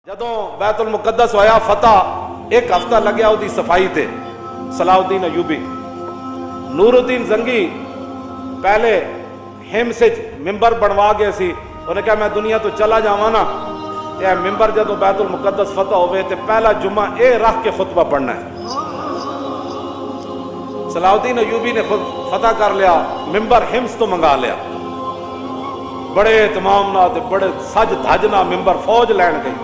جدوں بیت المقدس ہویا فتح ایک ہفتہ لگیا وہ صفائی تے صلاح الدین ایوبی نور الدین زنگی پہلے ہم سے ممبر بنوا گئے سی انہیں کہا میں دنیا تو چلا جاواں نا تے ممبر جدوں بیت المقدس فتح ہوئے تے پہلا جمعہ اے رکھ کے خطبہ پڑھنا ہے۔ صلاح الدین ایوبی نے خود فتح کر لیا، ممبر ہمس تو منگا لیا، بڑے اہتمام نہ بڑے سج دھجنا ممبر فوج لین گئی،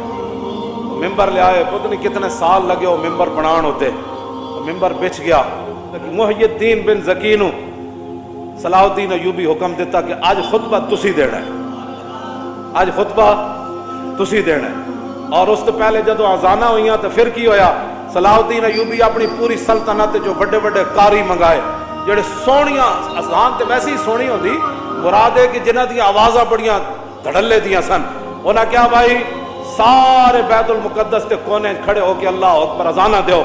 ممبر لے آئے، پتہ نہیں کتنے سال لگے وہ ممبر بنان ہوتے، ممبر بچ گیا۔ محی الدین بن زکی نو صلاح الدین ایوبی حکم دیتا کہ آج خطبہ تسی دینا ہے، آج خطبہ تسی دینا ہے۔ اور اس تو پہلے جدو آزانہ ہوئیاں تو پھر کی ہویا، صلاح الدین ایوبی اپنی پوری سلطنت جو بڑے بڑے قاری منگائے جڑے سونیاں اذان تے ویسے ہی سونی ہوندی، مراد ہے کہ جنہاں دی آوازاں بڑیاں دھڑلے دیاں سن، انہاں کیا بھائی سارے بیت المقدس تے کونے کھڑے ہو کے اللہ اکبر اذانہ دیو۔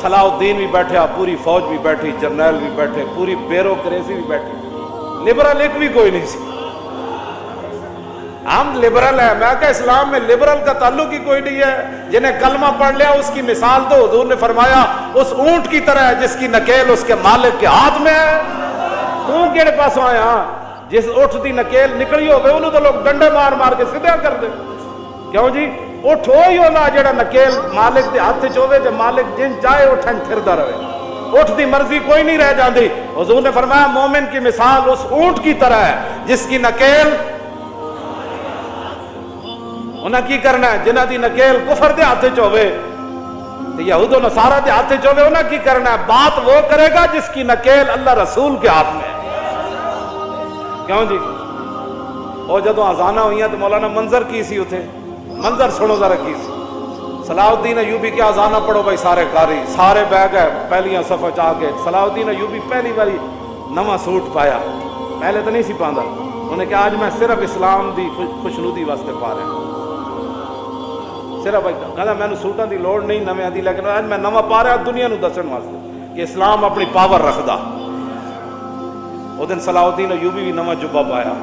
صلاح الدین بھی بیٹھا، پوری فوج بھی بیٹھی، جرنیل بھی بیٹھے، پوری بیوروکریسی بھی بیٹھی، لبرل ایک بھی کوئی نہیں سی۔ ہم لبرل ہیں، میں کہا اسلام میں لبرل کا تعلق ہی کوئی نہیں ہے، جنہیں کلمہ پڑھ لیا اس کی مثال تو حضور نے فرمایا اس اونٹ کی طرح ہے جس کی نکیل اس کے مالک کے ہاتھ میں ہے۔ تو کیڑے پاس آیا جس اٹھ دی نکیل نکلی ہوگئے انہوں تو لوگ ڈنڈے مار مار کے سدھا کر دے، کیوں جی اٹھ ہوئی ہونا جڑا نکیل مالک دے ہاتھ چوے جے مالک جن چاہے اٹھن پھردا رہے، اٹھ دی مرضی کوئی نہیں رہ جاندی۔ حضور نے فرمایا مومن کی مثال اس اونٹ کی طرح ہے جس کی نکیل انہاں کی کرنا ہے، جنہاں دی نکیل کفر دے ہاتھ چوے تے یہود و نصارہ دے ہاتھ چوے، انہاں کی کرنا ہے، بات وہ کرے گا جس کی نکیل اللہ رسول کے ہاتھ میں ہے۔ کیوں جی وہ جدوں آزانہ ہوئیاں تو مولانا منظر کی سی اتھے، منظر سنو ذرا کی سی۔ صلاح الدین ایوبی کے آزانہ پڑھو بھائی سارے قاری، سارے بہ گئے پہلیاں صفحہ چاہ کے۔ صلاح الدین ایوبی پہلی باری نواں سوٹ پایا، پہلے تو نہیں سی پاندا، انہیں کہا آج میں صرف اسلام دی خوشنودی واسطے پا رہا ہوں، صرف کہا میں نے سوٹاں دی لوڑ نہیں نویں دی، لیکن آج میں نواں پا رہا دنیا نو دسن واسطے کہ اسلام اپنی پاور رکھدا۔ وہ دن صلاح الدین ایوبی بھی نواں جبہ پایا،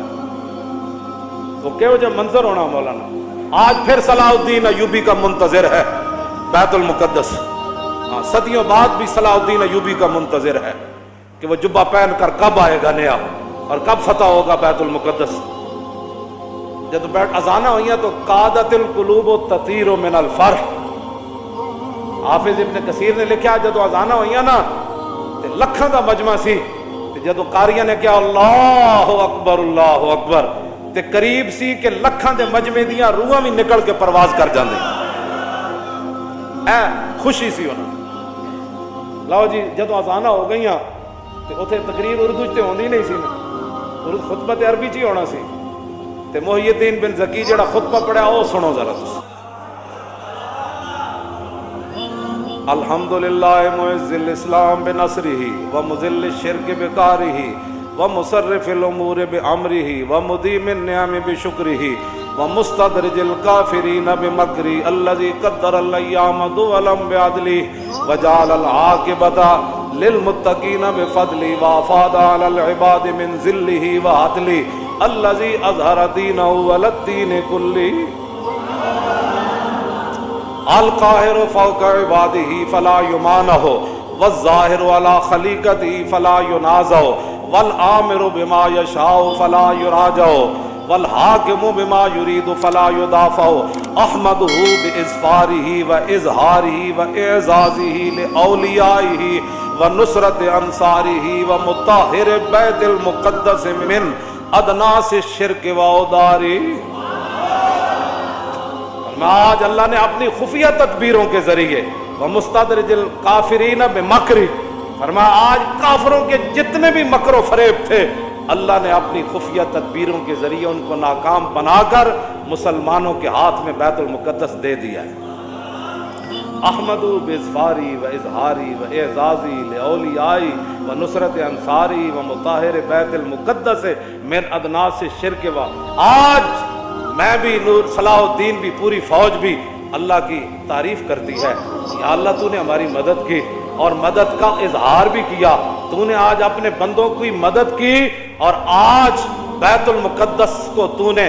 وہ کہو جو منظر ہونا مولانا۔ آج پھر صلاح الدین ایوبی کا منتظر ہے بیت المقدس، صدیوں بعد بھی صلاح الدین ایوبی کا منتظر ہے کہ وہ جبہ پہن کر کب آئے گا نیا اور کب فتح ہوگا بیت المقدس۔ جب بیٹھ اذانہ ہوئیاں تو قادت القلوب تطیر من الفرح، حافظ ابن کثیر نے لکھا جب اذانہ ہوئیاں نا تے لکھاں دا مجمع سی، جدو قاریاں نے کہا اللہ اکبر اللہ اکبر تے قریب سی کہ لکھاں دے مجمع دیاں روحاں بھی نکل کے پرواز کر جاندے، اے خوشی سی انہاں۔ لو جی جدو اذانہ ہو گئیاں تے اتھے تقریر اردو تے ہوندی نہیں سی نا، اردو خطبہ تے عربی چی ہونا سی، تے محی الدین بن زکی جڑا خطبہ پڑھا وہ سنو ذرا تسی۔ الحمدللہ معز الاسلام بنصرہ ومذل الشرک بقارہ ومصرف الامور بعمرہ ومدیم النعم بشکرہ ومستدرج الکافرین بمکرہ الذی قدر الایام دولا بعدلہ وجعل العاقبۃ للمتقین بفضلہ وافاض علی العباد من ذلہ وعدلہ الذی اظہر دینہ علی الدین کلہ القاہر فوق عبادہ فلا یمانہ والظاہر علی خلیقتہ فلا ینازع والآمر بما یشاء فلا یراجع والحاکم بما یرید فلا یدافع احمدہ باظفارہ واظہارہ واعزازہ لاولیائہ ونصرت انصارہ ومطہر بیت المقدس من ادناس الشرک واودارہ۔ آج اللہ نے اپنی خفیہ تدبیروں کے ذریعے ومستدرج الکافرین بمکرہ، فرمایا آج کافروں کے جتنے بھی مکر و فریب تھے اللہ نے اپنی خفیہ تدبیروں کے ذریعے ان کو ناکام بنا کر مسلمانوں کے ہاتھ میں بیت المقدس دے دیا ہے۔ احمدو باظفاری و اظہاری و اعزازی لاولیائی و نصرت انصاری و مطہر بیت المقدس من ادناس الشرک و۔ آج میں بھی نور صلاح الدین بھی پوری فوج بھی اللہ کی تعریف کرتی ہے، یا اللہ تو نے ہماری مدد کی اور مدد کا اظہار بھی کیا، تو نے آج اپنے بندوں کی مدد کی اور آج بیت المقدس کو تو نے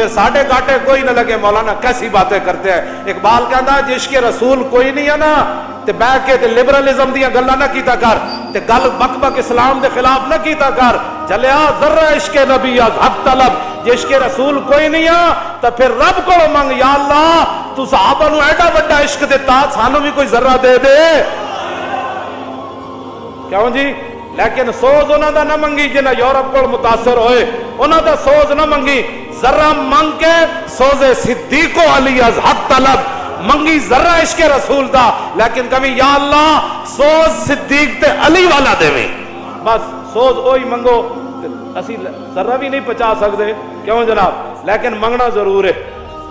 پھر ساڑھے گاٹے کوئی نہ لگے مولانا کیسی باتیں کرتے ہیں۔ اقبال کہندا جشق رسول کوئی نہیں ہے نا تے بہ کے تے لبرلزم دیاں گلاں نہ کیتا کر تے گل بک بک اسلام دے خلاف نہ کیتا کر، جلیا ذرہ عشق نبی از حق طلب، جشق رسول کوئی نہیں ہے تے پھر رب کو منگ یا اللہ تو صحابہ نو ایڈا بڑا عشق دیتا سانو بھی کوئی ذرہ دے دے، کیوں جی؟ لیکن سوز انہاں دا نہ منگی جنہاں یورپ کو متاثر ہوئے، انہاں دا سوز نہ منگی، ذرہ منگ کے سوز صدیق و علی از حق طلب، منگی ذرہ عشق رسول دا لیکن کبھی یا اللہ سوز صدیق تے علی والا دے میں، بس سوز وہی منگو، اسی ذرہ بھی نہیں پچا سکتے، کیوں جناب؟ لیکن منگنا ضرور ہے۔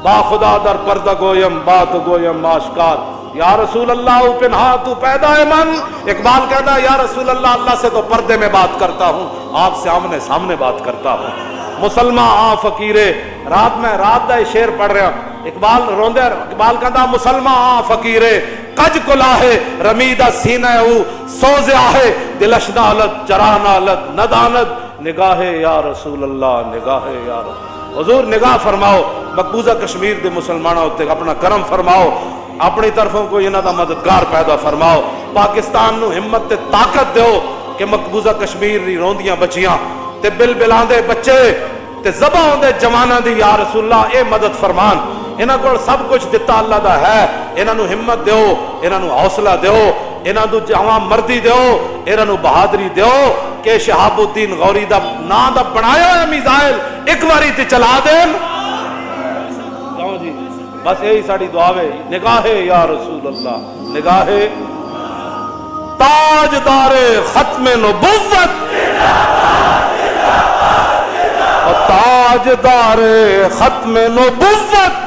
با خدا در پردہ گویم بات گویم آشکار، یا رسول اللہ پنہا تو پیدا ہے من، اقبال کہتا ہے یا رسول اللہ اللہ سے تو پردے میں بات کرتا ہوں، آپ سے آمنے سامنے بات کرتا ہوں۔ مسلمان آ فقیرے، رات میں رات دا شعر پڑھ رہا، اقبال روندے، اقبال کہتا مسلمان آ فقیرے کج کلاہے رمیدہ سینہ او سوز آہے دلش نالت چرا نالت ندانت نگاہ یا رسول اللہ نگاہ یا رسول، حضور نگاہ فرماؤ مقبوضہ کشمیر دے مسلمانوں ہوتے اپنا کرم فرماؤ، اپنی طرفوں کو انہاں دا مددگار پیدا فرماؤ، پاکستان نو ہمت تے طاقت دیو کہ مقبوضہ کشمیر دی روندیاں بچیاں تے بل بلاندے بچے تے ذبح ہوندے جواناں دی یا رسول اللہ اے مدد فرمان، انہاں کو سب کچھ دتا اللہ دا ہے، انہاں نو ہمت دیو، انہاں نو حوصلہ دیو، انہاں نو جوان مردی دیو، انہاں نو بہادری دیو کہ شہاب الدین غوری دا نا دا بنایا ہے میزائل ایک باری تے چلا دین، کیوں جی؟ بس یہی ساری دعا ہے، نگاہ یا رسول اللہ، نگاہ تاجدار ختم نبوت، تاجدار ختم نبوت